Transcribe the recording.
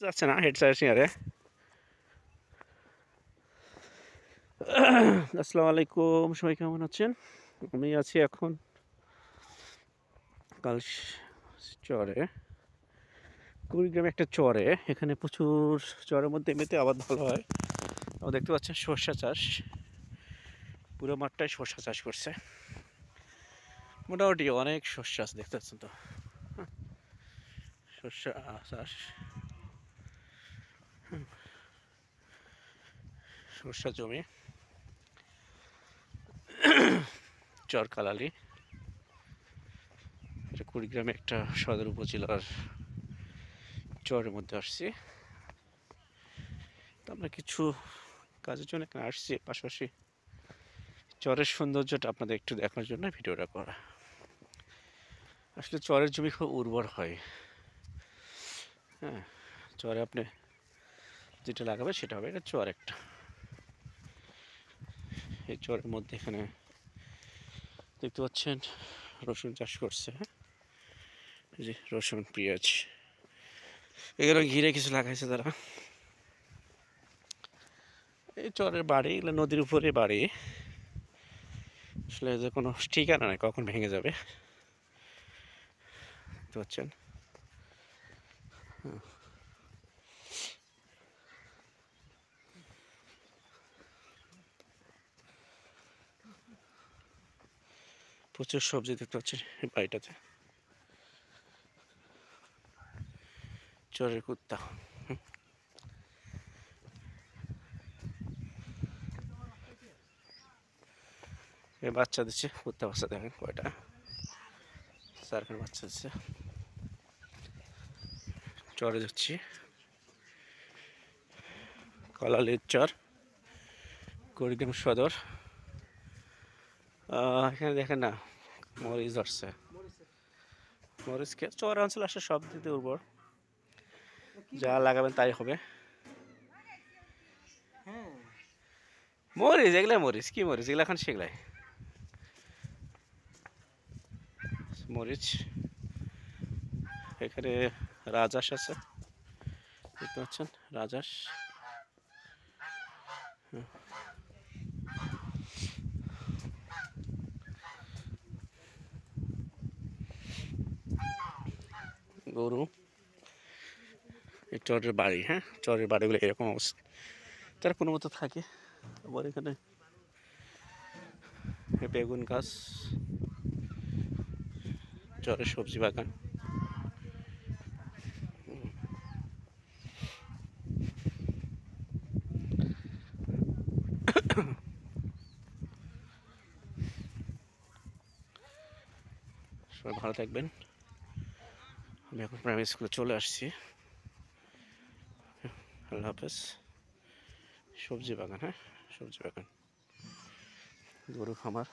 যাচ্ছে না head sir সিয়ারে। আসসালামু আলাইকুম, সবাই কেমন আছেন? আমি আছি এখন কাল চরে, কুড়িগ্রামে একটা চরে। এখানে প্রচুর চরের মধ্যে এমনিতে আবাদ ভালো হয়। দেখতে পাচ্ছেন সর্ষা চাষ, পুরো মাঠটাই সর্ষা চাষ করছে। মোটামুটি অনেক সর্ষা আছে, দেখতে পাচ্ছেন তো সর্ষা চাষ, সর্ষা জমি, চর কালালি। এটা কুড়িগ্রামে একটা সদর উপজেলার চরের মধ্যে আসছি। তো আমরা কিছু কাজের জন্য এখানে আসছি, পাশাপাশি চরের সৌন্দর্যটা আপনাদের একটু দেখার জন্য ভিডিওটা করা। আসলে চরের জমি খুব উর্বর হয়। হ্যাঁ, চরে আপনি যেটা লাগাবে সেটা হবে। এটা চর একটা, এই চরের মধ্যে এখানে দেখতে পাচ্ছেন রসুন চাষ করছে। হ্যাঁ, এই যে রসুন, পেঁয়াজ, এগুলো ঘিরে কিছু লাগাইছে তারা। এই চরের বাড়ি, এগুলো নদীর উপরে বাড়ি। আসলে যে কোনো ঠিকানা নাই কখন ভেঙে যাবে, দেখতে পাচ্ছেন। প্রচুর সবজি দেখতে পাচ্ছেন এই বাড়িটাতে। চরের কুত্তা, এই বাচ্চা দিচ্ছে, কুত্তা বাচ্চা দেখেন কয়টা, 4খানা বাচ্চা দিচ্ছে। চরে যাচ্ছি, কলালির চর, কুড়িগ্রাম সদর। এখানে দেখেন না, মরিচ ধরছে। মরিচকে চর অঞ্চল আসলে সব দিতে উর্বর, যা লাগাবেন তাই হবে। মরিচ এগুলাই, মরিচ কি মরিচ এগুলা, এখন সেগুলাই মরিচ। এখানে রাজহাঁস আছে, দেখতে পাচ্ছেন রাজহাঁস। গরু। এই চরের বাড়ি, হ্যাঁ, চরের বাড়িগুলো এরকম অবস্থা, তারা কোনো মতো থাকে। আবার এখানে বেগুন গাছ, চরের সবজি বাগান। সবাই ভালো থাকবেন। আমি এখন প্রাইমারি স্কুলে চলে আসছি। আল্লাহ হাফেজ। সবজি বাগান, হ্যাঁ, সবজি বাগান, গরু খামার।